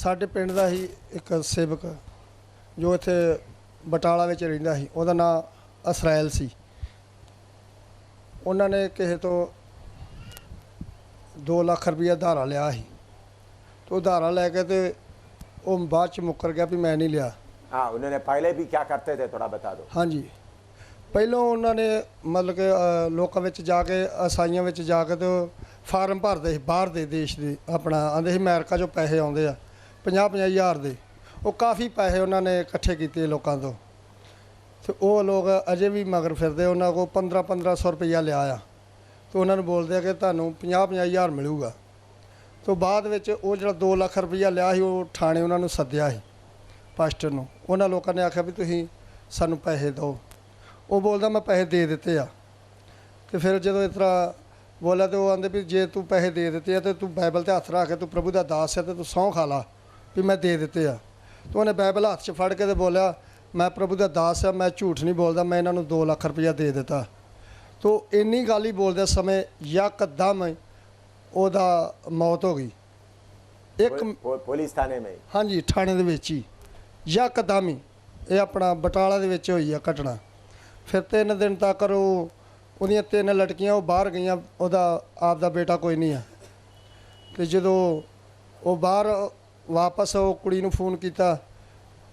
ਸਾਡੇ ਪਿੰਡ ਦਾ ਹੀ ਇੱਕ ਸੇਵਕ ਜੋ ਇੱਥੇ ਬਟਾਲਾ ਵਿੱਚ ਰਹਿੰਦਾ ਸੀ, ਉਹਦਾ ਨਾਂ ਅਸਰਾਇਲ ਸੀ। ਉਹਨਾਂ ਨੇ ਕਿਸੇ ਤੋਂ 2 ਲੱਖ ਰੁਪਈਆ ਉਧਾਰਾ ਲਿਆ ਸੀ, तो उधारा लैके तो वो बाद च मुकर गया भी मैं नहीं लिया। हाँ, उन्होंने पहले भी क्या करते थे थोड़ा बता दो। हाँ जी, पहलों उन्होंने मतलब कि लोगों में जाके ईसाइयों में जाके तो फार्म भरते बाहर दे देश के अपना आंदे अमेरिका जो पैसे आते हैं 50-50 हज़ार के, वो काफ़ी पैसे उन्होंने इकट्ठे किए लोगों तो वो लोग अजे भी मगर फिरते उन्होंने को 1500 रुपया लिया तो उन्होंने बोलते कि तुहानू 50-50 हज़ार मिलूगा। तो बाद में वो जो 2 लाख रुपया लिया वो थाने उन्होंने सद्या ही पास्टर नूं, उन्होंने लोगों ने आख्या भी तुसीं सानू पैसे दो, वो बोलता मैं पैसे दे दिते आ। तो फिर जो इस तरह बोला तो वो आंदे भी जे तू पैसे दे दिते आ तो तू बाइबल ते हथ रख के तू प्रभु का दास है तो तू सौं खा ला भी मैं दे दिते आ। तो उन्हें बाइबल हथ च फड़ के तो बोलिया मैं प्रभु का दास है, मैं झूठ नहीं बोलता, मैं इन्होंने 2 लाख रुपया दे दिता। तो इन्नी गल ही बोलते समय यकदम ओदा मौत हो गई एक पुलिस थाने में। हाँ जी, थाने दे विच ही यकदम ही ये अपना बटाला दे विच होई है घटना। फिर 3 दिन तक उहदियां 3 लड़कियां वो बाहर गईयां, ओदा आप दा बेटा कोई नहीं है। तो जदों वो बाहर वापस वो कुड़ी नूं फोन किया,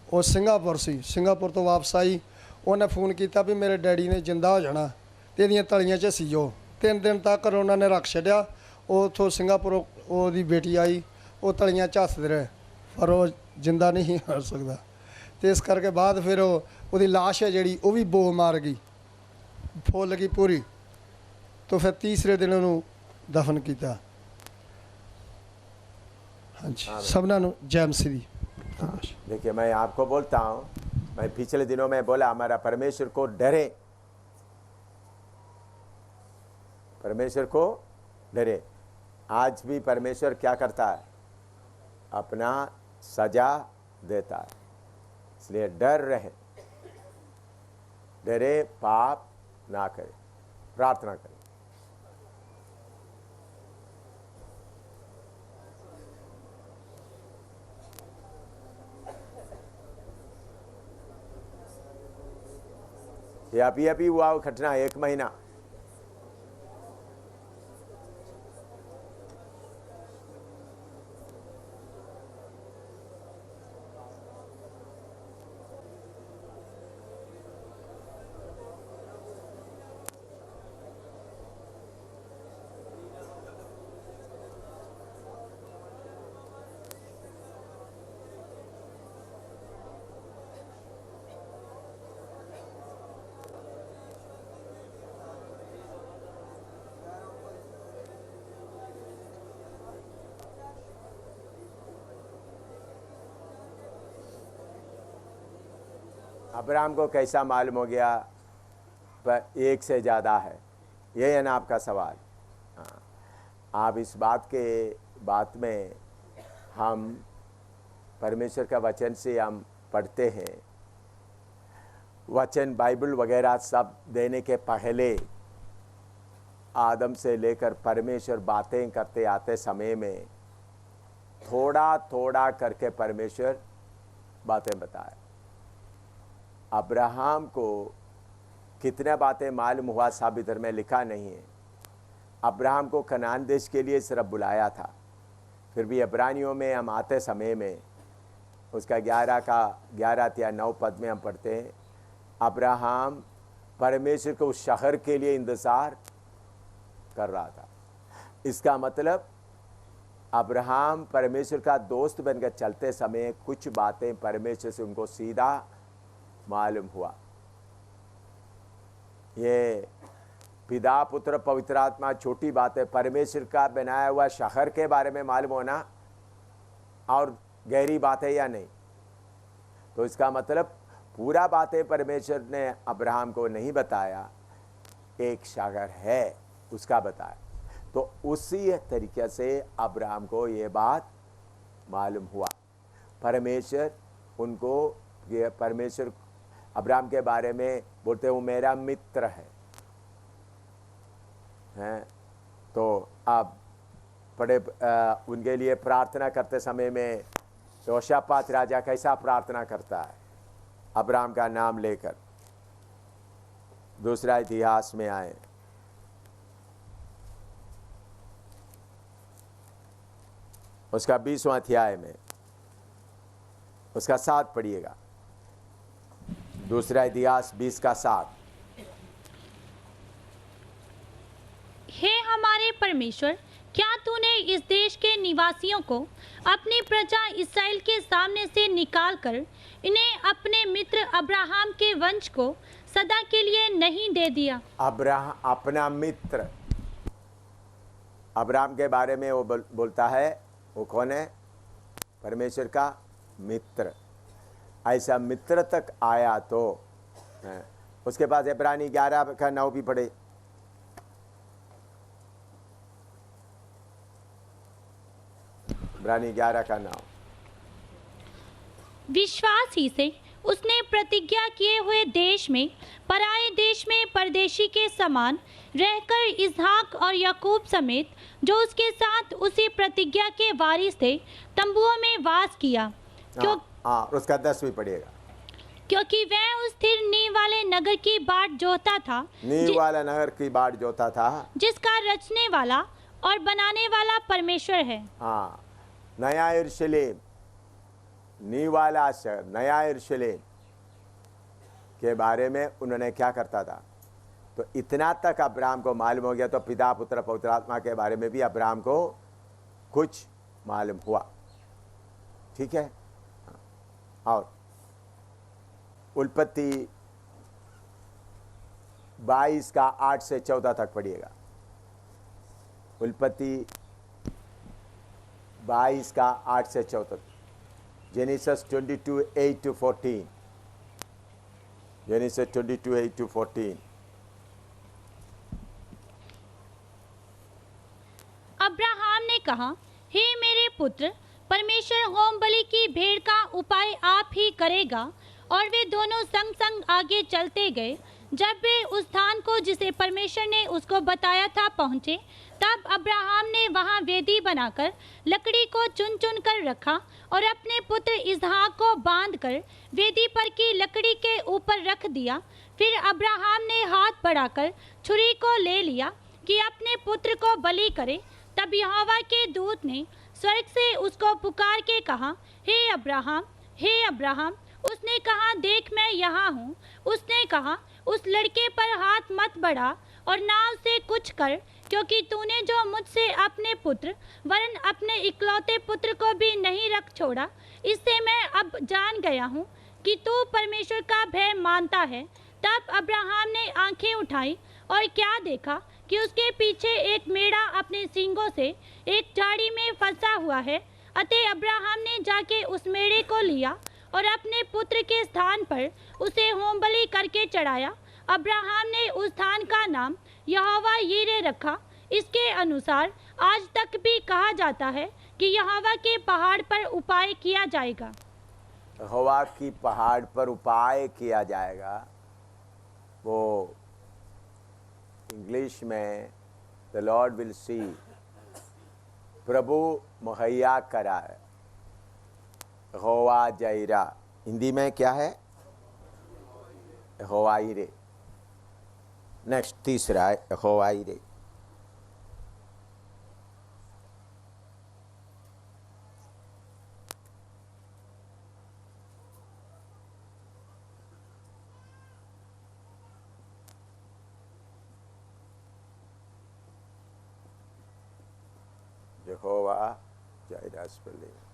वो सिंगापुर सी, सिंगापुर तो वापस आई, उन्हें फोन किया भी मेरे डैडी ने जिंदा हो जाना तो इहदियां तलियां च सीओ। 3 दिन तक उन्होंने रख छड्या। उतों सिंगापुर ओदी बेटी आई, वो तलियां झसदे रहे पर वो जिंदा नहीं हो सकता। तो इस करके बाद फिर वो लाश है जी वो भी बो मार गई, फुल गई पूरी। तो फिर तीसरे दिन उन्होंने दफन किया। हाँ जी, सबना जय मसीह दी। देखिए मैं आपको बोलता हूँ, मैं पिछले दिनों में बोला हमारा परमेश्वर को डरे, परमेश्वर को डरे। आज भी परमेश्वर क्या करता है, अपना सजा देता है, इसलिए डर रहे, डरे पाप ना करे, प्रार्थना करें। ये अभी हुआ घटना 1 महीना। अब्राहम को कैसा मालूम हो गया पर एक से ज़्यादा है, ये है ना आपका सवाल। हाँ, आप इस बात में हम परमेश्वर का वचन से हम पढ़ते हैं, वचन बाइबल वगैरह सब देने के पहले आदम से लेकर परमेश्वर बातें करते आते समय में थोड़ा थोड़ा करके परमेश्वर बातें बताए। अब्राहम को कितने बातें मालूम हुआ साबित धर्म में लिखा नहीं है। अब्राहम को कनान देश के लिए सिर्फ बुलाया था, फिर भी इब्रानियों में हम आते समय में उसका 11 या 9 पद में हम पढ़ते हैं, अब्राहम परमेश्वर को उस शहर के लिए इंतज़ार कर रहा था। इसका मतलब अब्राहम परमेश्वर का दोस्त बनकर चलते समय कुछ बातें परमेश्वर से उनको सीधा मालूम हुआ। ये पिता पुत्र पवित्र आत्मा छोटी बात है, परमेश्वर का बनाया हुआ शहर के बारे में मालूम होना और गहरी बात है या नहीं। तो इसका मतलब पूरा बातें परमेश्वर ने अब्राहम को नहीं बताया, एक शहर है उसका बताया। तो उसी तरीके से अब्राहम को ये बात मालूम हुआ। परमेश्वर उनको, ये परमेश्वर अब्राहम के बारे में बोलते वो मेरा मित्र है। तो आप उनके लिए प्रार्थना करते समय में योशापात राजा कैसा प्रार्थना करता है अब्राहम का नाम लेकर। दूसरा इतिहास में आए, उसका 20वां अध्याय में उसका 7 पढ़िएगा। दूसरा इतिहास 20 का 7। हे हमारे परमेश्वर, क्या तूने इस देश के निवासियों को अपनी प्रजा इस्राएल के सामने से निकालकर इन्हें अपने मित्र अब्राहम के वंश को सदा के लिए नहीं दे दिया? अब्राहम अपना मित्र, अब्राहम के बारे में वो बोलता है, वो कौन है? परमेश्वर का मित्र। ऐसा मित्र तक आया तो उसके पास इब्रानी 11 का 9 भी पढ़े। इब्रानी 11 का 9। विश्वास ही से उसने प्रतिज्ञा किए हुए देश में, पराए देश में परदेशी के समान रहकर इसहाक और याकूब समेत जो उसके साथ उसी प्रतिज्ञा के वारिस थे तंबुओं में वास किया। उसका 10 भी पढ़िएगा। क्योंकि वह उस स्थिर नींव वाले नगर की बाट जोता था, नींव वाला नगर की बाट जोता था, जिसका रचने वाला और बनाने वाला परमेश्वर है। हाँ, नया यरूशलेम, नींव वाला शहर नया यरूशलेम के बारे में उन्होंने क्या करता था। तो इतना तक अब्राहम को मालूम हो गया, तो पिता पुत्र पवित्र आत्मा के बारे में भी अब्राहम को कुछ मालूम हुआ। ठीक है। और उत्पत्ति 22 का 8 से 14 तक पढ़िएगा। उत्पत्ति 22 का 8 से 14। Genesis 22 8 to 14। Genesis 22 8 to 14। Abraham ने कहा, हे मेरे पुत्र, परमेश्वर होम बलि की भेड़ का उपाय आप ही करेगा। और वे दोनों संग संग आगे चलते गए। जब वे उस स्थान को जिसे परमेश्वर ने उसको बताया था पहुँचे, तब अब्राहम ने वहाँ वेदी बनाकर लकड़ी को चुन चुन कर रखा और अपने पुत्र इसहाक को बांधकर वेदी पर की लकड़ी के ऊपर रख दिया। फिर अब्राहम ने हाथ बढ़ाकर छुरी को ले लिया कि अपने पुत्र को बलि करे। तब यहोवा के दूत ने स्वर्ग से उसको पुकार के कहा, हे अब्राहम, हे अब्राहम। उसने कहा, देख मैं यहाँ हूँ। उसने कहा, उस लड़के पर हाथ मत बढ़ा और ना उसे कुछ कर, क्योंकि तूने जो मुझसे अपने पुत्र वरन अपने इकलौते पुत्र को भी नहीं रख छोड़ा, इससे मैं अब जान गया हूँ कि तू परमेश्वर का भय मानता है। तब अब्राहम ने आंखें उठाई और क्या देखा कि उसके पीछे एक मेढ़ा अपने सींगों से एक झाड़ी में फंसा हुआ है। अतः अब्राहम ने जाके उस मेढ़े को लिया और अपने पुत्र के स्थान पर उसे होम बलि करके चढ़ाया। अब्राहम ने उस स्थान का नाम यहोवा यीरे रखा। इसके अनुसार आज तक भी कहा जाता है कि यहोवा के पहाड़ पर उपाय किया जाएगा। यहोवा की पहाड़ पर उपाय किया जाएगा। वो इंग्लिश में द लॉर्ड विल सी, प्रभु मुहैया करा है। यहोवा जैरा, हिंदी में क्या है? यहोवा यीरे। नेक्स्ट तीसरा है यहोवा यीरे। यहोवा जैरा spelling.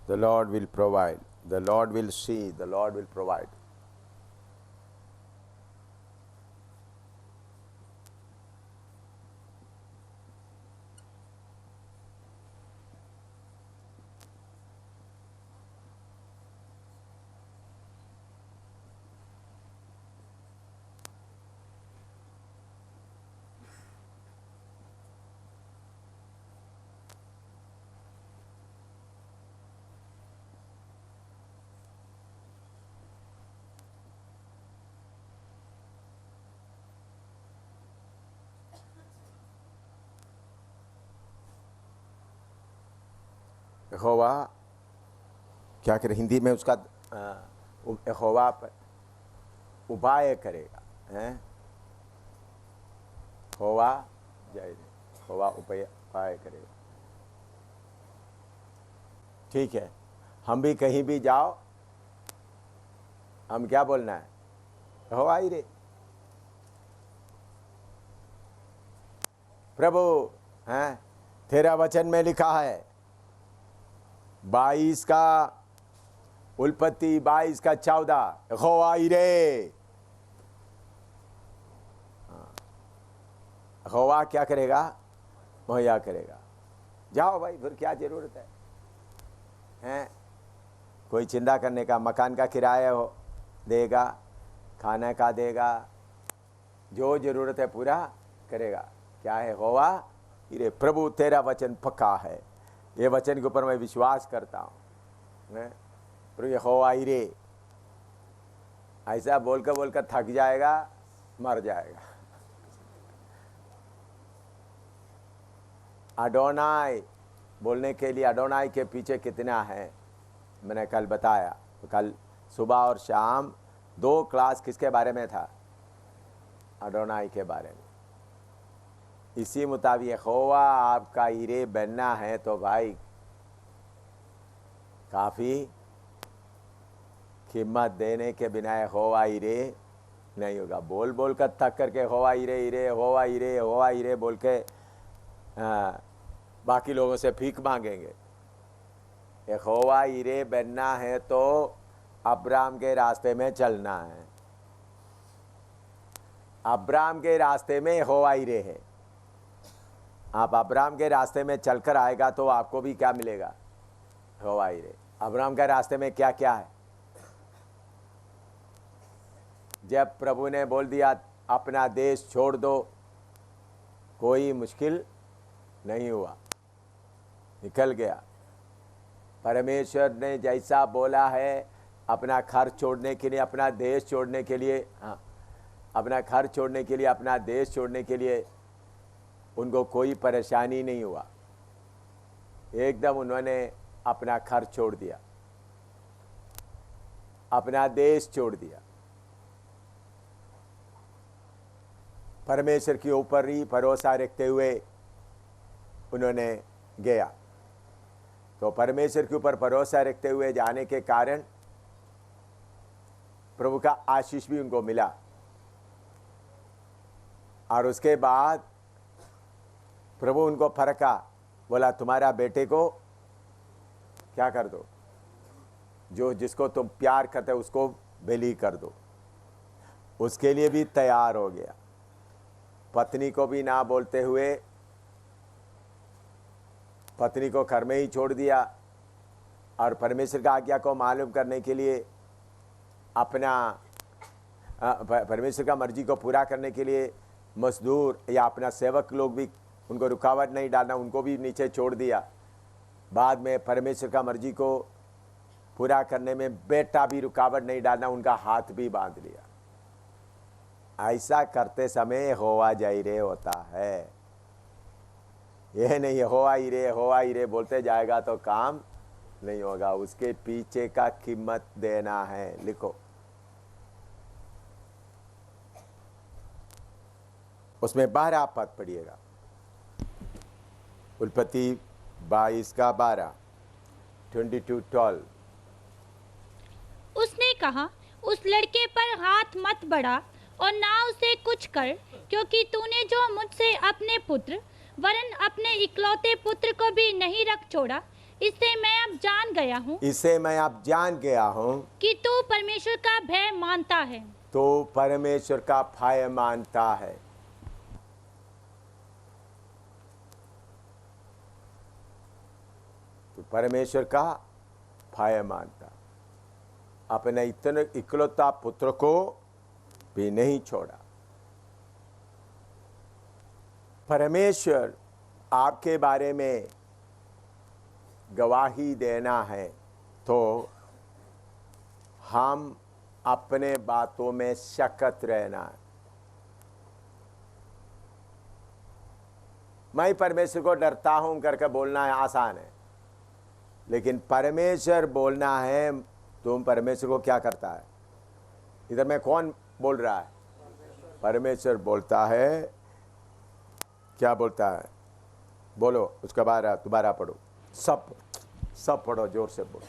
The Lord will provide. The Lord will see. The Lord will provide. यहोवा क्या करे, हिंदी में उसका यहोवा उपाय करेगा, हैं? यहोवा यहोवा उपाय करेगा। ठीक है, हम भी कहीं भी जाओ, हम क्या बोलना है? यहोवा ही रे प्रभु, हैं? तेरा वचन में लिखा है 22 का उत्पत्ति 22 का 14, यहोवा ही रे। यहोवा क्या करेगा? मुहैया करेगा। जाओ भाई, फिर क्या जरूरत है, हैं? कोई चिंता करने का? मकान का किराया हो देगा, खाने का देगा, जो जरूरत है पूरा करेगा। क्या है? यहोवा हीरे प्रभु, तेरा वचन पक्का है, ये वचन के ऊपर मैं विश्वास करता हूँ। प्रभु यहोवा हीरे, ऐसा बोलकर थक जाएगा, मर जाएगा। अडोनाई बोलने के लिए, अडोनाई के पीछे कितना है मैंने कल बताया। तो कल सुबह और शाम 2 क्लास किसके बारे में था? अडोनाई के बारे में। इसी मुताबिक यहोवा आपका हीरे बनना है तो भाई काफ़ी कीमत देने के बिना यहोवा हीरे नहीं होगा। बोल कर थक करके यहोवा हीरे हीरे यहोवा हीरे यहोवा हीरे बोल के बाकी लोगों से भीख मांगेंगे। यहोवा हीरे बनना है तो अब्राम के रास्ते में चलना है। अब्राम के रास्ते में यहोवा हीरे है। आप अब्राम के रास्ते में चलकर आएगा तो आपको भी क्या मिलेगा? यहोवा हीरे। अब्राम के रास्ते में क्या क्या है? जब प्रभु ने बोल दिया अपना देश छोड़ दो, कोई मुश्किल नहीं हुआ, निकल गया। परमेश्वर ने जैसा बोला है, अपना घर छोड़ने के लिए, अपना देश छोड़ने के लिए, हाँ, अपना घर छोड़ने के लिए, अपना देश छोड़ने के लिए उनको कोई परेशानी नहीं हुआ। एकदम उन्होंने अपना घर छोड़ दिया, अपना देश छोड़ दिया, परमेश्वर के ऊपर ही भरोसा रखते हुए उन्होंने गया। तो परमेश्वर के ऊपर भरोसा रखते हुए जाने के कारण प्रभु का आशीष भी उनको मिला। और उसके बाद प्रभु उनको फरका, बोला तुम्हारा बेटे को क्या कर दो, जो जिसको तुम प्यार करते हो उसको बलि कर दो। उसके लिए भी तैयार हो गया। पत्नी को भी ना बोलते हुए पत्नी को घर में ही छोड़ दिया और परमेश्वर का आज्ञा को मालूम करने के लिए अपना परमेश्वर का मर्जी को पूरा करने के लिए मजदूर या अपना सेवक लोग भी उनको रुकावट नहीं डालना, उनको भी नीचे छोड़ दिया। बाद में परमेश्वर का मर्जी को पूरा करने में बेटा भी रुकावट नहीं डालना, उनका हाथ भी बांध लिया। ऐसा करते समय यहोवा जायरे होता है। यह नहीं यहोवा हीरे बोलते जाएगा तो काम नहीं होगा। उसके पीछे का कीमत देना है। लिखो, उसमें 12 पद पढ़िएगा। उत्पत्ति 22 का 12, 22:12। उसने कहा, उस लड़के पर हाथ मत बढ़ा और ना उसे कुछ कर, क्योंकि तूने जो मुझसे अपने पुत्र वरन अपने इकलौते पुत्र को भी नहीं रख छोड़ा, इससे मैं अब जान गया हूँ कि तू परमेश्वर का भय मानता है। तो परमेश्वर का भय मानता है। तो परमेश्वर का भय मानता, अपने इतने इकलौता पुत्र को भी नहीं छोड़ा। परमेश्वर आपके बारे में गवाही देना है तो हम अपने बातों में सख्त रहना है। मैं परमेश्वर को डरता हूं करके बोलना है आसान है, लेकिन परमेश्वर बोलना है, तुम परमेश्वर को क्या करता है? इधर में कौन बोल रहा है? परमेश्वर बोलता है। क्या बोलता है? बोलो, उसका दोबारा पढ़ो, सब पढ़ो, जोर से बोलो।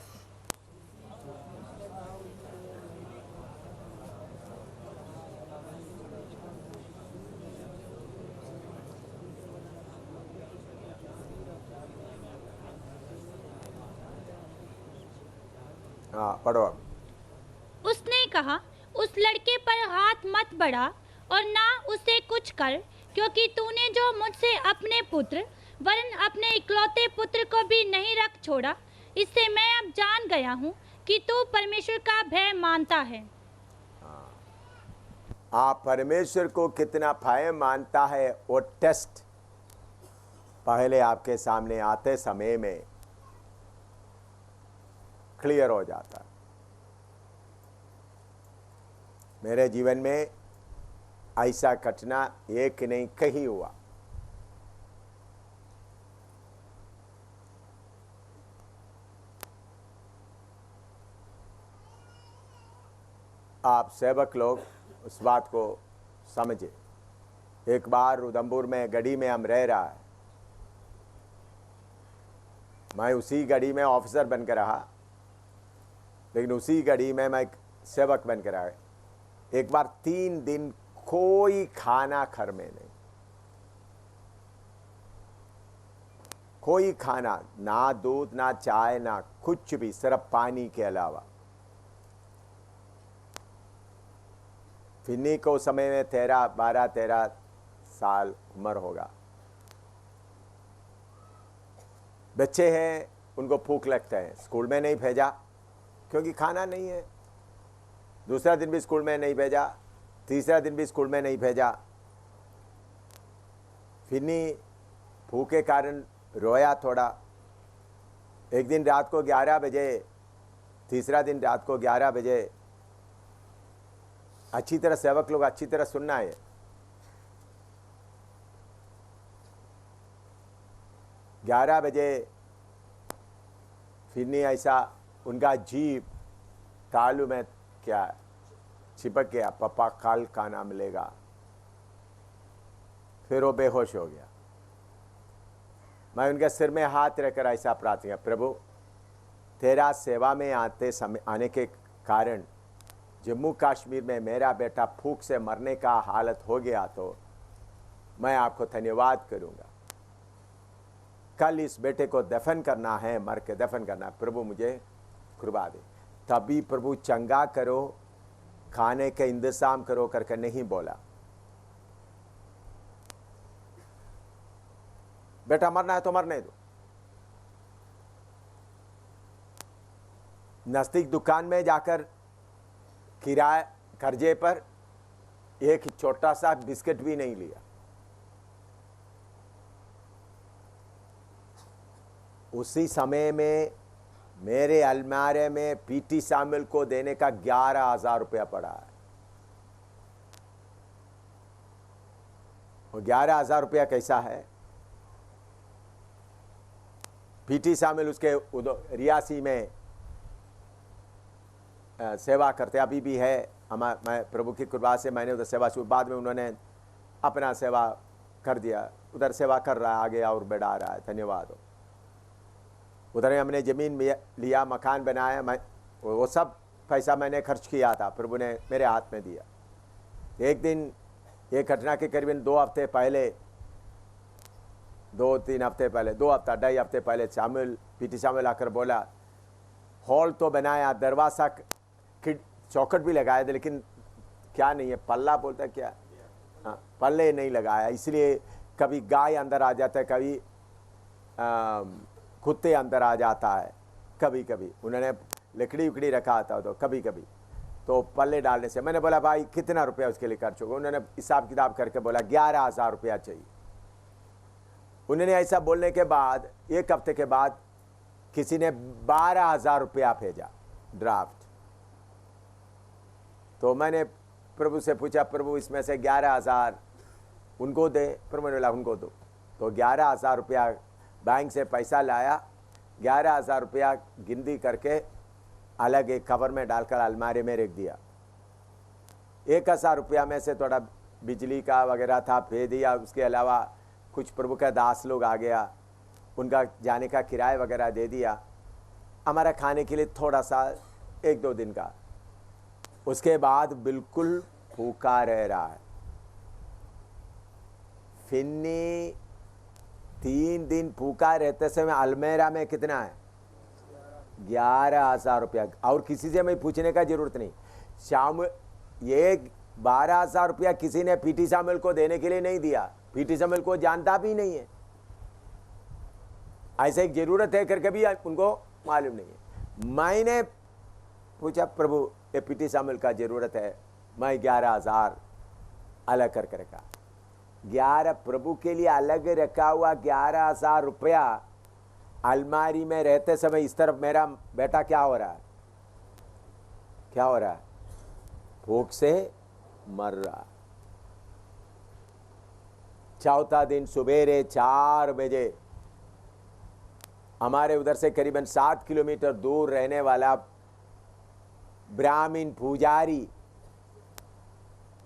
हाँ, पढ़ो अब। उसने कहा, उस लड़के पर हाथ मत बढ़ा और ना उसे कुछ कर, क्योंकि तूने जो मुझसे अपने पुत्र वरन अपने इकलौते पुत्र को भी नहीं रख छोड़ा, इससे मैं अब जान गया हूँ कि तू परमेश्वर का भय मानता है। आप परमेश्वर को कितना भय मानता है, वो टेस्ट पहले आपके सामने आते समय में क्लियर हो जाता है। मेरे जीवन में ऐसा घटना एक नहीं कहीं हुआ। आप सेवक लोग उस बात को समझे। एक बार उधमपुर में गढ़ी में हम रह रहा है, मैं उसी गढ़ी में ऑफिसर बनकर रहा, लेकिन उसी गढ़ी में मैं सेवक बनकर रहा। एक बार 3 दिन कोई खाना घर में नहीं, कोई खाना, ना दूध ना चाय ना कुछ भी, सिर्फ पानी के अलावा। फिन्नी को समय में 12-13 साल उम्र होगा। बच्चे हैं, उनको भूख लगता है, स्कूल में नहीं भेजा क्योंकि खाना नहीं है। दूसरा दिन भी स्कूल में नहीं भेजा, तीसरा दिन भी स्कूल में नहीं भेजा। फिन्नी भूख के कारण रोया थोड़ा। एक दिन रात को 11 बजे, तीसरा दिन रात को 11 बजे, अच्छी तरह सेवक लोग अच्छी तरह सुनना है, 11 बजे फिरनी ऐसा उनका जीभ तालू में क्या चिपक गया, पापा काल खाना मिलेगा। फिर वो बेहोश हो गया। मैं उनके सिर में हाथ रखकर ऐसा प्रार्थना किया, प्रभु तेरा सेवा में आने के कारण जम्मू कश्मीर में मेरा बेटा भूख से मरने का हालत हो गया, तो मैं आपको धन्यवाद करूंगा। कल इस बेटे को दफन करना है, मर के दफन करना है, प्रभु मुझे कृपा दे। तभी प्रभु चंगा करो, खाने के इंतजाम करो करके नहीं बोला। बेटा मरना है तो मरने दो। नजदीक दुकान में जाकर किराए कर्जे पर एक छोटा सा बिस्किट भी नहीं लिया। उसी समय में मेरे अलमारे में पीटी सामिल को देने का 11,000 रुपया पड़ा है। और 11,000 रुपया कैसा है? पीटी सामिल उसके रियासी में सेवा करते अभी भी है। मैं प्रभु की कृपा से मैंने उधर सेवा शुरू, बाद में उन्होंने अपना सेवा कर दिया, उधर सेवा कर रहा है, आगे और बढ़ा रहा है। धन्यवाद हो। उधर हमने ज़मीन लिया, मकान बनाया, मैं वो सब पैसा मैंने खर्च किया था, प्रभु ने मेरे हाथ में दिया। एक दिन ये घटना के करीबन 2 हफ्ते पहले, 2-3 हफ्ते पहले, 2 हफ्ता 2.5 हफ्ते पहले पीटी सामुएल आकर बोला, हॉल तो बनाया, दरवाज़ा चौखट भी लगाया था, लेकिन क्या नहीं है, पल्ला बोलता है क्या, हाँ पल्ले नहीं लगाया, इसलिए कभी गाय अंदर आ जाता है, कभी कुत्ते अंदर आ जाता है, कभी कभी उन्होंने लकड़ी उकड़ी रखा था, तो कभी कभी तो पल्ले डालने से। मैंने बोला भाई कितना रुपया उसके लिए खर्च होगा? उन्होंने हिसाब किताब करके बोला 11,000 रुपया चाहिए। उन्होंने ऐसा बोलने के बाद 1 हफ्ते के बाद किसी ने 12,000 रुपया भेजा ड्राफ्ट। तो मैंने प्रभु से पूछा, प्रभु इसमें से 11,000 उनको दे? प्रभु ने बोला उनको दो। तो 11,000 रुपया बैंक से पैसा लाया, 11,000 रुपया गिनती करके अलग एक कवर में डालकर अलमारी में रख दिया। 1,000 रुपया में से थोड़ा बिजली का वगैरह था दे दिया, उसके अलावा कुछ प्रभु का दास लोग आ गया, उनका जाने का किराया वगैरह दे दिया, हमारा खाने के लिए थोड़ा सा 1-2 दिन का। उसके बाद बिल्कुल भूखा रह रहा है। फिन्नी 3 दिन भूखा रहते समय अलमेरा में कितना है? 11,000 रुपया। और किसी से मैं पूछने का जरूरत नहीं। शाम ये 12,000 रुपया किसी ने पीटी सामुएल को देने के लिए नहीं दिया। पीटी सामुएल को जानता भी नहीं है, ऐसा एक जरूरत है करके भी उनको मालूम नहीं है। मैंने पूछा प्रभु ये पीटी सामुएल का जरूरत है, मैं 11,000 अलग करके रखा। 11 प्रभु के लिए अलग रखा हुआ 11,000 रुपया अलमारी में रहते समय इस तरफ मेरा बेटा क्या हो रहा है? क्या हो रहा है? भूख से मर रहा। चौथा दिन सुबेरे 4 बजे हमारे उधर से करीबन 7 किलोमीटर दूर रहने वाला ब्राह्मण पुजारी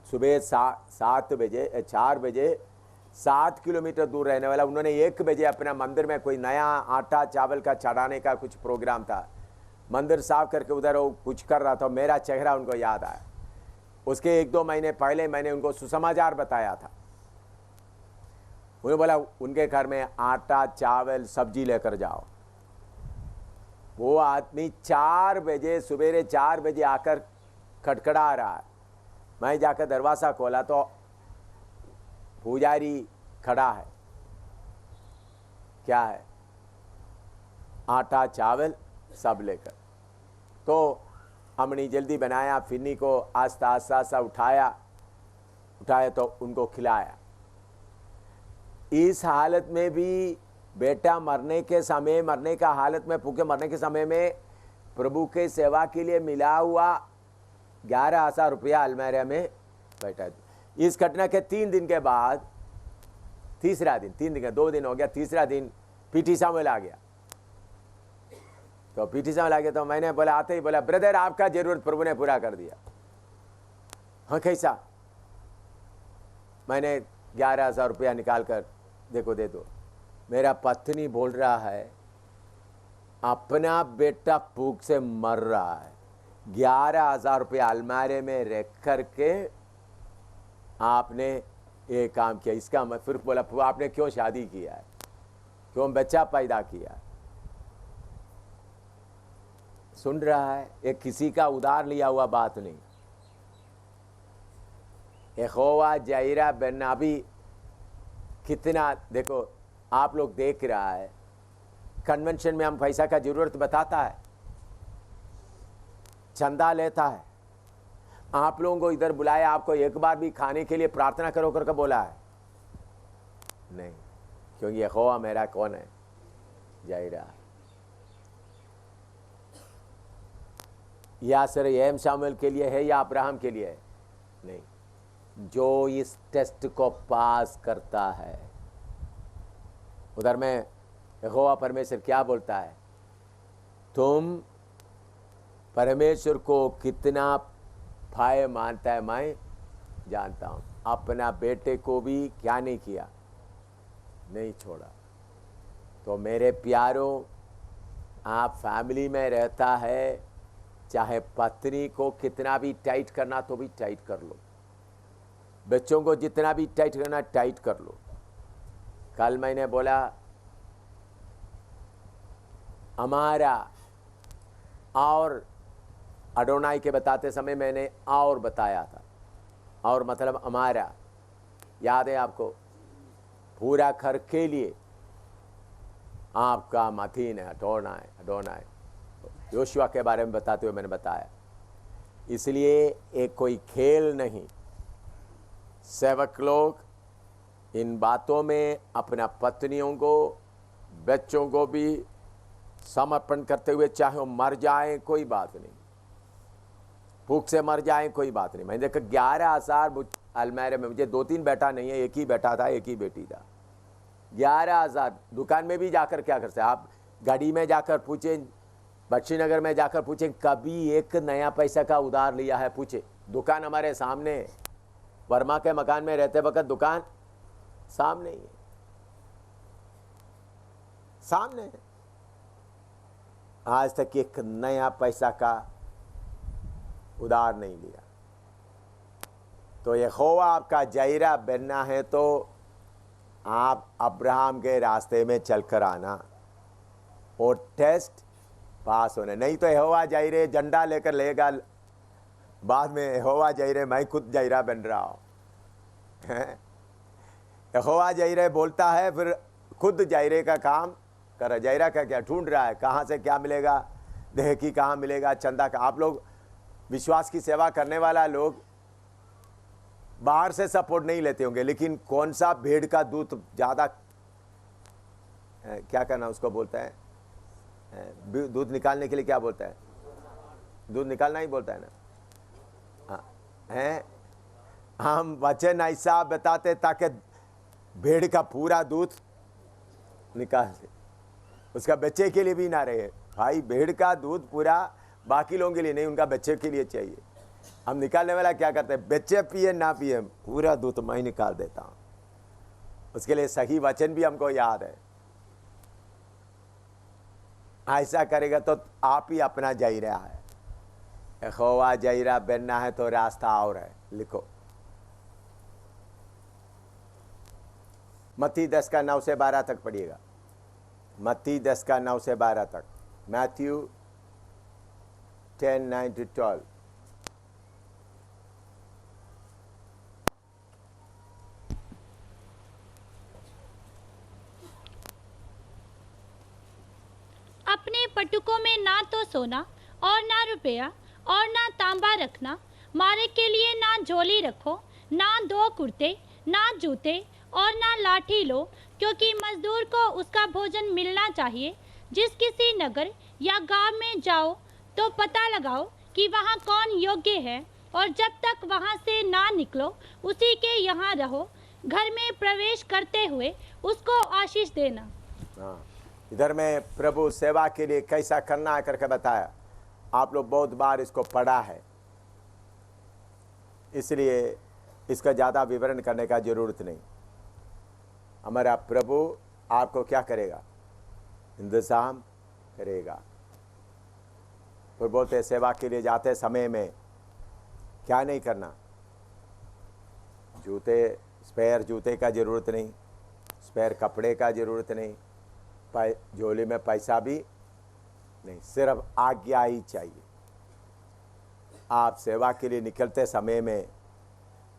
सुबह 4 बजे 7 किलोमीटर दूर रहने वाला, उन्होंने 1 बजे अपना मंदिर में कोई नया आटा चावल का चढ़ाने का कुछ प्रोग्राम था। मंदिर साफ करके उधर वो कुछ कर रहा था, मेरा चेहरा उनको याद आया। उसके 1-2 महीने पहले मैंने उनको सुसमाचार बताया था। उन्होंने बोला उनके घर में आटा चावल सब्जी लेकर जाओ। वो आदमी 4 बजे सुबेरे 4 बजे आकर खटखड़ा रहा है। मैं जाकर दरवाज़ा खोला तो पुजारी खड़ा है। क्या है? आटा चावल सब लेकर। तो हमने जल्दी बनाया, फिन्नी को आस्ता आस्ता उठाया तो उनको खिलाया। इस हालत में भी बेटा मरने का हालत में, भूखे मरने के समय में प्रभु के सेवा के लिए मिला हुआ 11,000 रुपया अलमारी में बैठा। इस घटना के 3 दिन के बाद, तीसरा दिन, 3 दिन का 2 दिन हो गया, तीसरा दिन पीटी सामुएल आ गया। तो पीटी सामुएल आ गया तो मैंने बोला, आते ही बोला ब्रदर आपका जरूरत प्रभु ने पूरा कर दिया। हाँ कैसा? मैंने 11,000 रुपया निकाल कर देखो दे दो। मेरा पत्नी बोल रहा है अपना बेटा भूख से मर रहा है, 11,000 रुपया अलमारी में रख करके आपने ये काम किया। इसका मैं फिर बोला आपने क्यों शादी किया है, क्यों बच्चा पैदा किया? सुन रहा है, ये किसी का उधार लिया हुआ बात नहीं। यहोवा जायरा बेन्याबी कितना, देखो आप लोग देख रहा है, कन्वेंशन में हम पैसा का जरूरत बताता है, चंदा लेता है। आप लोगों को इधर बुलाया, आपको एक बार भी खाने के लिए प्रार्थना करो करके बोला है? नहीं, क्योंकि यहोवा मेरा कौन है? जायरा। या सर एम शामुएल के लिए है या अब्राहम के लिए है? नहीं, जो इस टेस्ट को पास करता है। उधर में यहोवा परमेश्वर क्या बोलता है? तुम परमेश्वर को कितना भाई मानता है मैं जानता हूं। अपना बेटे को भी क्या नहीं किया, नहीं छोड़ा। तो मेरे प्यारों, आप फैमिली में रहता है, चाहे पत्नी को कितना भी टाइट करना तो भी टाइट कर लो, बच्चों को जितना भी टाइट करना टाइट कर लो। कल मैंने बोला हमारा और अडोनाई के बताते समय मैंने और बताया था, और मतलब हमारा याद है आपको? पूरा घर के लिए आपका मथीन है, अडोनाई योशुआ के बारे में बताते हुए मैंने बताया। इसलिए एक कोई खेल नहीं, सेवक लोग इन बातों में अपना पत्नियों को बच्चों को भी समर्पण करते हुए, चाहे वो मर जाए कोई बात नहीं, भूख से मर जाए कोई बात नहीं। मैंने देखा 11,000 अलमारी में, मुझे 2-3 बेटा नहीं है, एक ही बेटा था, एक ही बेटी था। 11,000 दुकान में भी जाकर क्या करते? आप गढ़ी में जाकर पूछें, बख्शी नगर में जाकर पूछें, कभी एक नया पैसा का उधार लिया है? पूछे। दुकान हमारे सामने है, वर्मा के मकान में रहते वक्त दुकान सामने ही है, सामने है। आज तक एक नया पैसा का उधार नहीं लिया। तो यहोवा आपका जायरा बनना है तो आप अब्राहम के रास्ते में चलकर आना और टेस्ट पास होने। नहीं तो यहोवा जायरे झंडा लेकर लेगा, बाद में यहोवा जायरे मैं खुद जायरा बन रहा हूं। यहोवा जायरे बोलता है, फिर खुद जायरे का काम कर। जायरा का क्या ढूंढ रहा है, कहाँ से क्या मिलेगा, देह की कहाँ मिलेगा, चंदा का। आप लोग विश्वास की सेवा करने वाला लोग बाहर से सपोर्ट नहीं लेते होंगे, लेकिन कौन सा भेड़ का दूध ज़्यादा, क्या करना उसको बोलता है, दूध निकालने के लिए क्या बोलता है? दूध निकालना ही बोलता है ना। हैं, हम वचन ऐसा बताते ताकि भेड़ का पूरा दूध निकाल दे, उसका बच्चे के लिए भी ना रहे। भाई भेड़ का दूध पूरा बाकी लोगों के लिए नहीं, उनका बच्चे के लिए चाहिए। हम निकालने वाला क्या करते हैं, बच्चे पिए ना पिए, पूरा दूध मैं निकाल देता हूं। उसके लिए सही वचन भी हमको याद है। ऐसा करेगा तो आप ही अपना जायरा है। यहोवा जायरा बनना है तो रास्ता और है। लिखो मत्ती 10 का 9 से 12 तक पढ़िएगा। मत्ती 10 का 9 से 12 तक। Matthew 10:9 to 12। अपने पटुकों में ना तो सोना और ना रुपया और ना तांबा रखना, मारे के लिए ना झोली रखो, ना 2 कुर्ते, ना जूते और ना लाठी लो, क्योंकि मजदूर को उसका भोजन मिलना चाहिए। जिस किसी नगर या गांव में जाओ तो पता लगाओ कि वहाँ कौन योग्य है, और जब तक वहाँ से ना निकलो उसी के यहाँ रहो। घर में प्रवेश करते हुए उसको आशीष देना। इधर में प्रभु सेवा के लिए कैसा करना है करके बताया। आप लोग बहुत बार इसको पढ़ा है, इसलिए इसका ज़्यादा विवरण करने का जरूरत नहीं। हमारा प्रभु आपको क्या करेगा, इंतजाम करेगा। फिर बोलते सेवा के लिए जाते समय में क्या नहीं करना, जूते, स्पेयर जूते का ज़रूरत नहीं, स्पेयर कपड़े का ज़रूरत नहीं, झोली में पैसा भी नहीं, सिर्फ आज्ञा ही चाहिए। आप सेवा के लिए निकलते समय में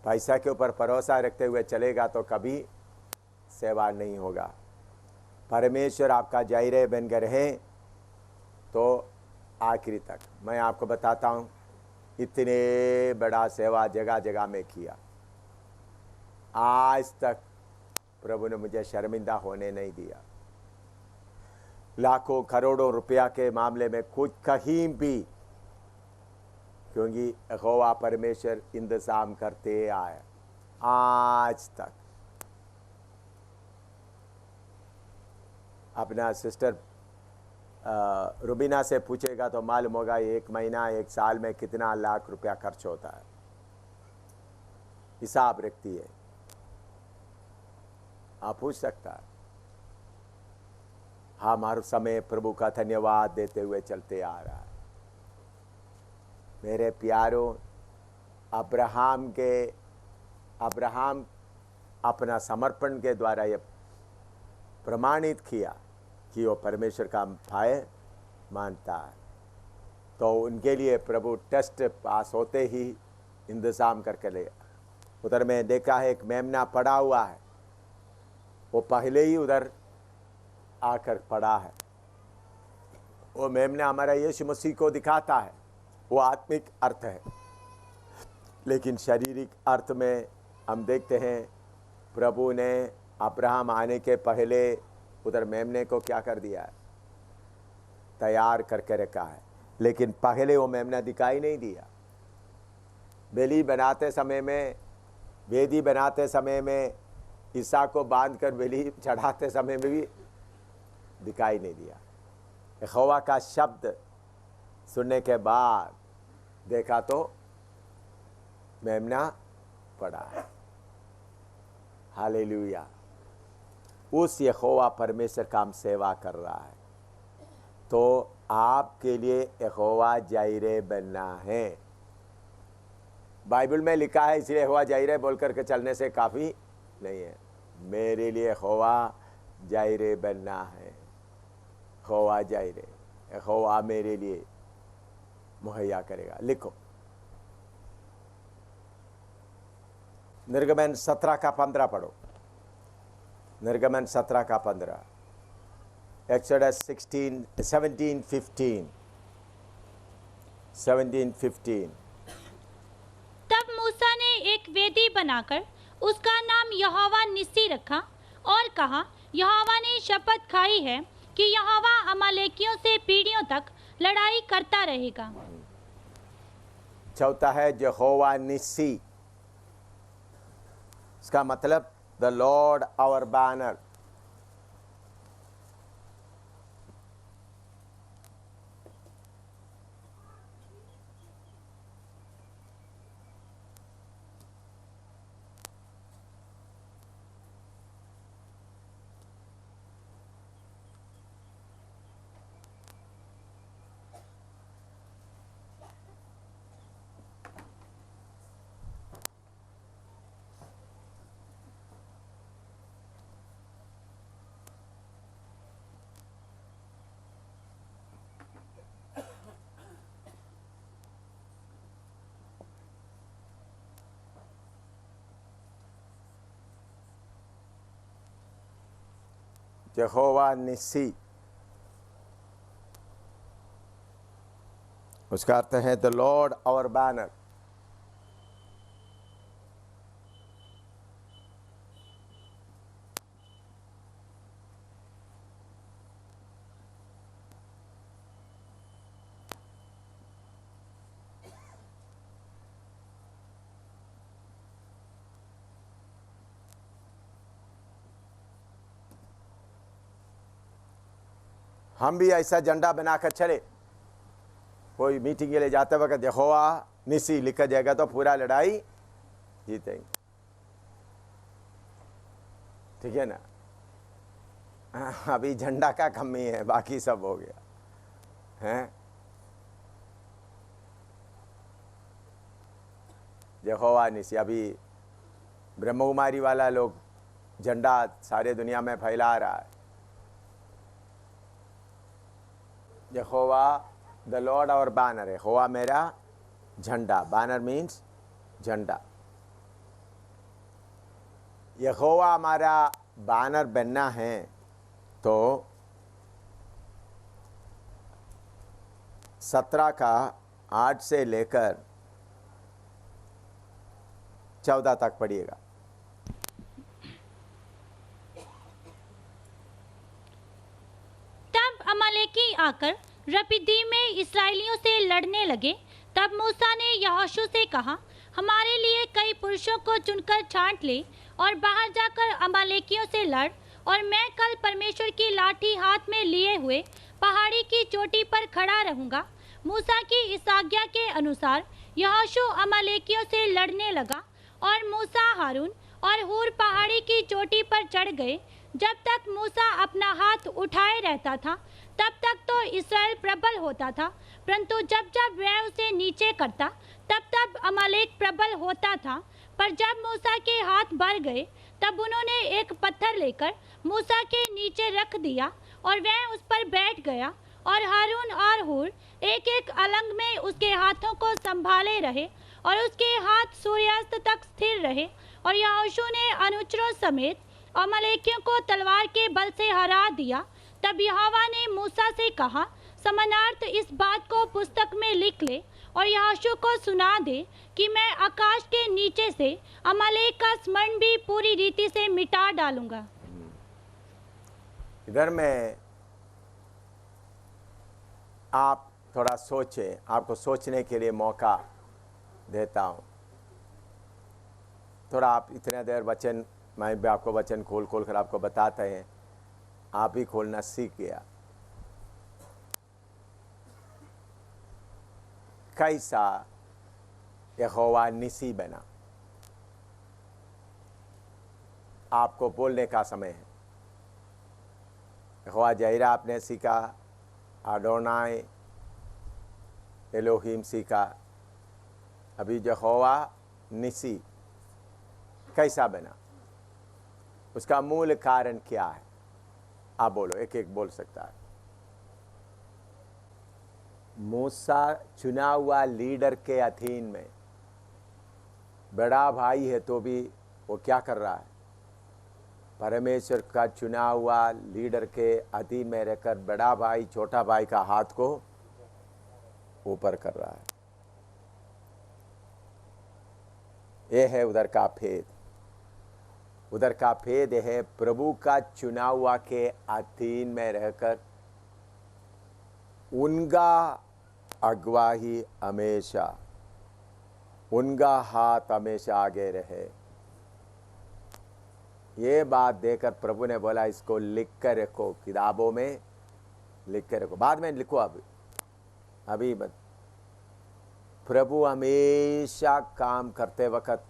पैसा के ऊपर भरोसा रखते हुए चलेगा तो कभी सेवा नहीं होगा। परमेश्वर आपका जायरे बन गए रहे तो आखिरी तक। मैं आपको बताता हूँ, इतने बड़ा सेवा जगह जगह में किया, आज तक प्रभु ने मुझे शर्मिंदा होने नहीं दिया। लाखों करोड़ों रुपया के मामले में कुछ कहीं भी, क्योंकि यहोवा परमेश्वर इंतजाम करते आया आज तक। अपना सिस्टर रुबीना से पूछेगा तो मालूम होगा एक महीना, एक साल में कितना लाख रुपया खर्च होता है, हिसाब रखती है। आप पूछ सकता है। हम हर समय प्रभु का धन्यवाद देते हुए चलते आ रहा है। मेरे प्यारों, अब्राहम अपना समर्पण के द्वारा ये प्रमाणित किया कि वो परमेश्वर का भाई मानता है। तो उनके लिए प्रभु टेस्ट पास होते ही इंतज़ाम करके ले। उधर में देखा है एक मेमना पड़ा हुआ है, वो पहले ही उधर आकर पड़ा है। वो मेमना हमारा यीशु मसीह को दिखाता है, वो आत्मिक अर्थ है। लेकिन शारीरिक अर्थ में हम देखते हैं प्रभु ने अब्राहम आने के पहले उधर मेमने को क्या कर दिया है, तैयार करके रखा है। लेकिन पहले वो मेमना दिखाई नहीं दिया। बेली बनाते समय में, वेदी बनाते समय में, ईसा को बांधकर बेली चढ़ाते समय में भी दिखाई नहीं दिया। यहोवा का शब्द सुनने के बाद देखा तो मेमना पड़ा है। हालेलुया। उस यहोवा परमेश्वर का हम सेवा कर रहा है, तो आपके लिए यहोवा जायरे बनना है। बाइबल में लिखा है, इसलिए यहोवा जायरे बोल करके चलने से काफ़ी नहीं है। मेरे लिए यहोवा जायरे बनना है। यहोवा जायरे, यहोवा मेरे लिए मुहैया करेगा। लिखो, निर्गमन 17 का 15 पढ़ो। निर्गमन 17 का 15, एक्सोडस 17:15। तब मूसा ने एक वेदी बनाकर उसका नाम यहोवा निस्सी रखा और कहा, यहोवा ने शपथ खाई है कि यहोवा अमालेकियों से पीढ़ियों तक लड़ाई करता रहेगा। चौथा है यहोवा निस्सी। इसका मतलब द लॉर्ड आवर बैनर। यहोवा निस्सी, उसका अर्थ है द लॉर्ड आवर बैनर। हम भी ऐसा झंडा बनाकर चले। कोई मीटिंग के लिए जाते वक्त यहोवा निस्सी लिखा जाएगा तो पूरा लड़ाई जीतेंगे। ठीक है ना? अभी झंडा का कमी है, बाकी सब हो गया है। यहोवा निस्सी, अभी ब्रह्मकुमारी वाला लोग झंडा सारे दुनिया में फैला रहा है। यहोवा द लॉर्ड आवर बैनर है। यहोवा मेरा झंडा, बैनर मीन्स झंडा। यहोवा हमारा बैनर बनना है तो 17 का 8 से लेकर 14 तक पढ़िएगा। तब अमालेकी आकर रपीदीम में इस्राएलियों से लड़ने लगे। तब मूसा ने यहोशू से कहा, हमारे लिए कई पुरुषों को चुनकर छांट ले और बाहर जाकर अमालेकियों से लड़, और मैं कल परमेश्वर की लाठी हाथ में लिए हुए पहाड़ी की चोटी पर खड़ा रहूंगा। मूसा की इस आज्ञा के अनुसार यहोशू अमालेकियों से लड़ने लगा, और मूसा, हारून और हूर पहाड़ी की चोटी पर चढ़ गए। जब तक मूसा अपना हाथ उठाए रहता था तब तक तो इस्राएल प्रबल होता था, परंतु जब जब वह उसे नीचे करता तब तब अमालेक प्रबल होता था। पर जब मूसा के हाथ बढ़ गए तब उन्होंने एक पत्थर लेकर मूसा के नीचे रख दिया और वह उस पर बैठ गया, और हारून और हूर एक एक अलंग में उसके हाथों को संभाले रहे, और उसके हाथ सूर्यास्त तक स्थिर रहे। और यहोशू ने अनुचरों समेत अमालेकियों को तलवार के बल से हरा दिया। तब यहोवा ने मूसा से कहा, समानार्थ इस बात को पुस्तक में लिख ले और यहोशू को सुना दे कि मैं आकाश के नीचे से अमालेक का स्मरण भी पूरी रीति से मिटा डालूंगा। इधर में आप थोड़ा सोचें, आपको सोचने के लिए मौका देता हूँ। थोड़ा आप इतने देर वचन, मैं भी आपको वचन खोल खोल कर आपको बताते हैं, आप ही खोलना सीख गया। कैसा यहोवा निसी बना। आपको बोलने का समय है। यहोवा जैरा आपने सीखा, अडोनाई एलोहिम सीखा, अभी यहोवा निसी कैसा बना, उसका मूल कारण क्या है? आप बोलो, एक एक बोल सकता है। मूसा चुना हुआ लीडर के अधीन में, बड़ा भाई है तो भी वो क्या कर रहा है? परमेश्वर का चुना हुआ लीडर के अधीन में रहकर बड़ा भाई छोटा भाई का हाथ को ऊपर कर रहा है। यह है उधर का भेद। उधर का भेद है प्रभु का चुना हुआ के अधीन में रहकर उनका अगुवाही हमेशा, उनका हाथ हमेशा आगे रहे। ये बात देकर प्रभु ने बोला इसको लिख कर रखो, किताबों में लिख कर रखो, बाद में लिखो, अभी मत। प्रभु हमेशा काम करते वक्त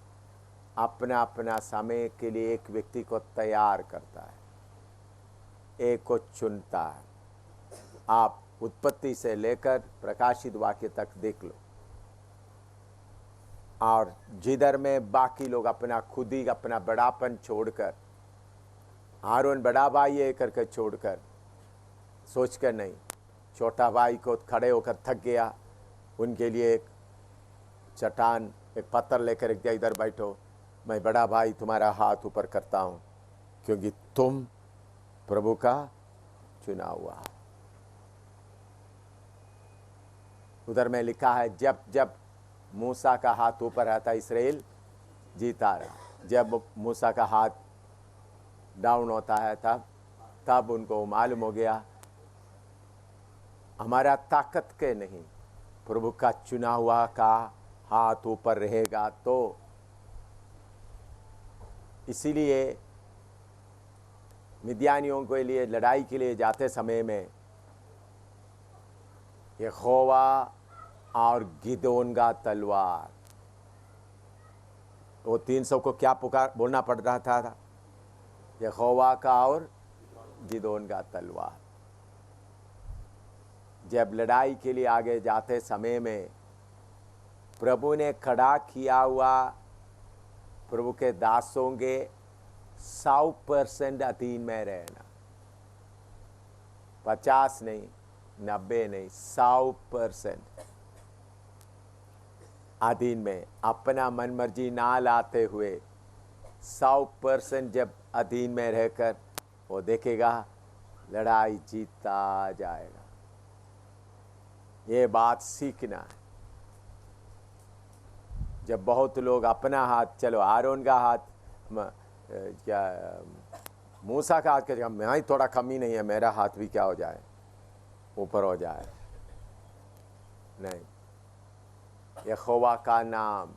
अपना अपना समय के लिए एक व्यक्ति को तैयार करता है, एक को चुनता है। आप उत्पत्ति से लेकर प्रकाशित वाक्य तक देख लो, और जिधर में बाकी लोग अपना खुद ही अपना बड़ापन छोड़कर, आरोन बड़ा भाई है करके छोड़कर, सोचकर नहीं, छोटा भाई को खड़े होकर थक गया, उनके लिए एक चट्टान, एक पत्थर लेकर रख दिया, इधर बैठो, मैं बड़ा भाई तुम्हारा हाथ ऊपर करता हूँ क्योंकि तुम प्रभु का चुना हुआ। उधर में लिखा है जब जब मूसा का हाथ ऊपर रहता इस्राएल जीता रहा, जब मूसा का हाथ डाउन होता है तब उनको मालूम हो गया हमारा ताकत के नहीं, प्रभु का चुना हुआ का हाथ ऊपर रहेगा। तो इसीलिए मिद्यानियों के लिए लड़ाई के लिए जाते समय में यहोवा और गिदोन का तलवार, वो 300 को क्या पुकार बोलना पड़ रहा था? यहोवा का और गिदोन का तलवार। जब लड़ाई के लिए आगे जाते समय में प्रभु ने खड़ा किया हुआ प्रभु के दासों के 100% अधीन में रहना, 50 नहीं, 90 नहीं, 100% अधीन में, अपना मन मर्जी ना लाते हुए 100% जब अधीन में रहकर वो देखेगा लड़ाई जीतता जाएगा। ये बात सीखना है। जब बहुत लोग अपना हाथ, चलो आरोन का हाथ क्या मूसा का हाथ कहेगा मैं ही थोड़ा कम ही नहीं है, मेरा हाथ भी क्या हो जाए, ऊपर हो जाए। नहीं, यहोवा का नाम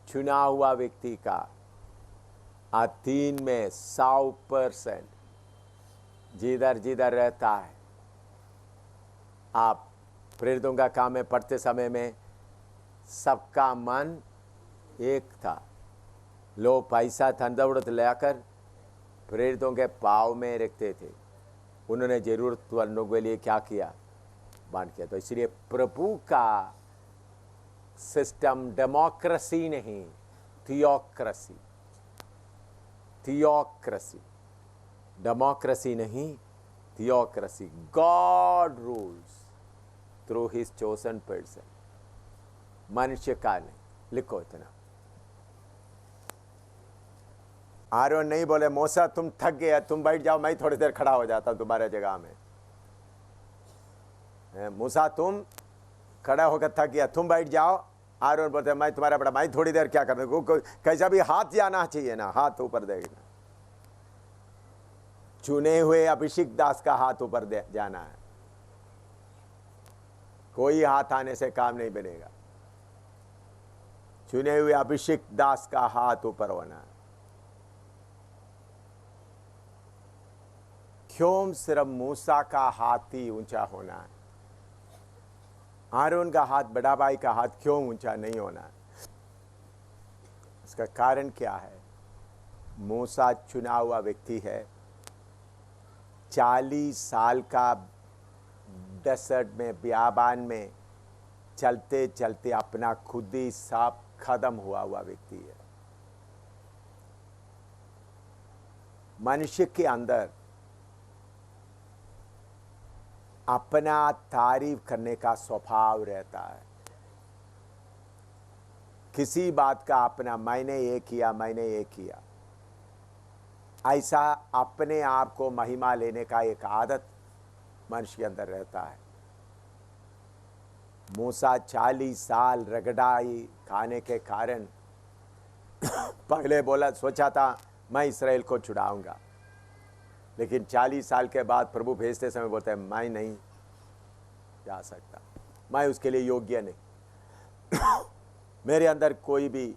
चुना हुआ व्यक्ति का अधीन में 100% जिधर जिधर रहता है। आप प्रेरितों का काम में पढ़ते समय में सबका मन एक था। लोग पैसा धन दौलत लेकर प्रेरितों के पाँव में रखते थे, उन्होंने जरूरत वालों के लिए क्या किया? बांट किया। तो इसलिए प्रभु का सिस्टम डेमोक्रेसी नहीं, थियोक्रेसी, थियोक्रेसी, डेमोक्रेसी नहीं, theocracy. God rules through his chosen person, मनुष्य का नहीं। लिखो इतना। आरोन नहीं बोले मूसा तुम थक गया, तुम बैठ जाओ, मैं थोड़ी देर खड़ा हो जाता तुम्हारे जगह में। मूसा तुम खड़ा होकर थक गया, तुम बैठ जाओ। आरोन बोलते मैं तुम्हारा बड़ा, मैं थोड़ी देर क्या करना, कैसा भी हाथ जाना चाहिए ना, हाथ ऊपर देखना। चुने हुए अभिषेक दास का हाथ ऊपर जाना है, कोई हाथ आने से काम नहीं बनेगा। चुने हुए अभिषेक दास का हाथ ऊपर होना है। क्यों सिर्फ मूसा का हाथ ही ऊंचा होना है? आरोन का हाथ, बड़ा भाई का हाथ क्यों ऊंचा नहीं होना? इसका कारण क्या है? मूसा चुना हुआ व्यक्ति है, 40 साल का डेसर्ट में, बियाबान में चलते चलते अपना खुद ही सब खत्म हुआ व्यक्ति है। मनुष्य के अंदर अपना तारीफ करने का स्वभाव रहता है। किसी बात का अपना, मैंने ये किया, मैंने ये किया, ऐसा अपने आप को महिमा लेने का एक आदत मनुष्य के अंदर रहता है। मूसा 40 साल रगड़ाई खाने के कारण पहले सोचा था मैं इसराइल को छुड़ाऊंगा, लेकिन 40 साल के बाद प्रभु भेजते समय बोलते हैं मैं नहीं जा सकता, मैं उसके लिए योग्य नहीं मेरे अंदर कोई भी,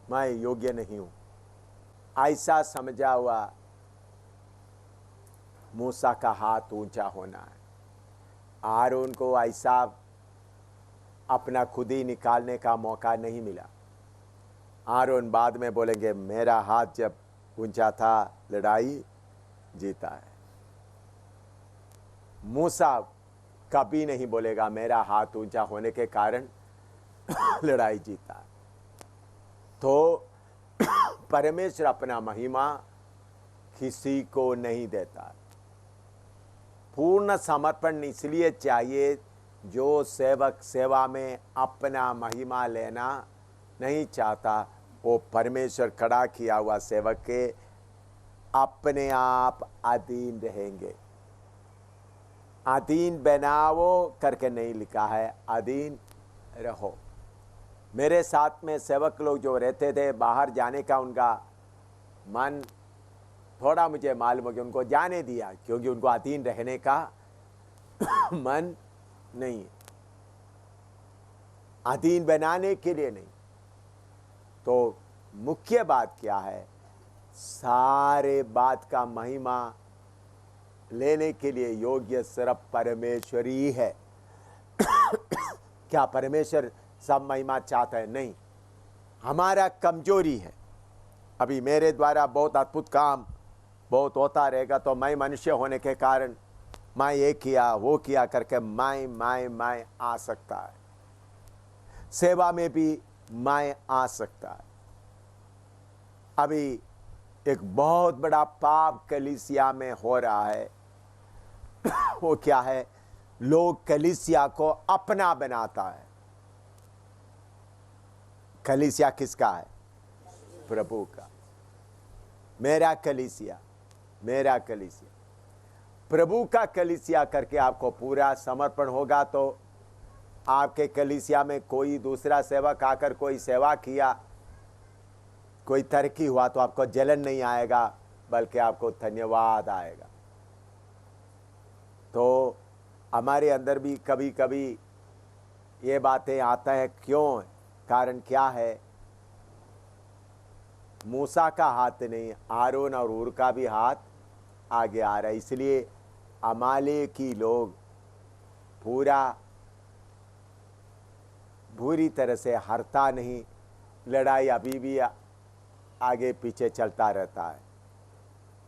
मैं योग्य नहीं हूं। ऐसा समझा हुआ मूसा का हाथ ऊंचा होना है। आरोन को ऐसा अपना खुद ही निकालने का मौका नहीं मिला। आरोन बाद में बोलेंगे मेरा हाथ जब ऊंचा था लड़ाई जीता है। मूसा कभी नहीं बोलेगा मेरा हाथ ऊंचा होने के कारण लड़ाई जीता। तो परमेश्वर अपना महिमा किसी को नहीं देता। पूर्ण समर्पण इसलिए चाहिए जो सेवक सेवा में अपना महिमा लेना नहीं चाहता, वो परमेश्वर खड़ा किया हुआ सेवक के अपने आप अधीन रहेंगे। अधीन बनाओ करके नहीं लिखा है, अधीन रहो। मेरे साथ में सेवक लोग जो रहते थे, बाहर जाने का उनका मन थोड़ा मुझे मालूम हो कि उनको जाने दिया, क्योंकि उनको अधीन रहने का मन नहीं है, अधीन बनाने के लिए नहीं। तो मुख्य बात क्या है? सारे बात का महिमा लेने के लिए योग्य सिर्फ परमेश्वर ही है। क्या परमेश्वर सब महिमा चाहता है? नहीं, हमारा कमजोरी है। अभी मेरे द्वारा बहुत अद्भुत काम बहुत होता रहेगा तो मैं मनुष्य होने के कारण मैं ये किया वो किया करके मैं आ सकता है। सेवा में भी मैं आ सकता है। अभी एक बहुत बड़ा पाप कलीसिया में हो रहा है। वो क्या है? लोग कलीसिया को अपना बनाता है। कलीसिया किसका है? प्रभु का। मेरा कलीसिया, मेरा कलीसिया। प्रभु का कलीसिया करके आपको पूरा समर्पण होगा तो आपके कलीसिया में कोई दूसरा सेवक आकर कोई सेवा किया, कोई तरक्की हुआ तो आपको जलन नहीं आएगा, बल्कि आपको धन्यवाद आएगा। तो हमारे अंदर भी कभी कभी ये बातें आता है। क्यों? कारण क्या है? मूसा का हाथ नहीं, आरोन और ऊर का भी हाथ आगे आ रहा है। इसलिए अमालेकी लोग बुरी तरह से हारता नहीं, लड़ाई अभी भी आगे पीछे चलता रहता है।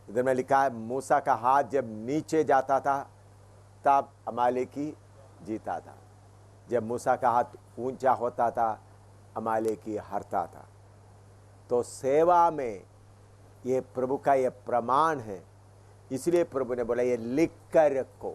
इधर में लिखा है मूसा का हाथ जब नीचे जाता था तब अमालेकी जीता था, जब मूसा का हाथ ऊंचा होता था अमालेकी हारता था। तो सेवा में ये प्रभु का ये प्रमाण है। इसलिए प्रभु ने बोला ये लिख कर रखो।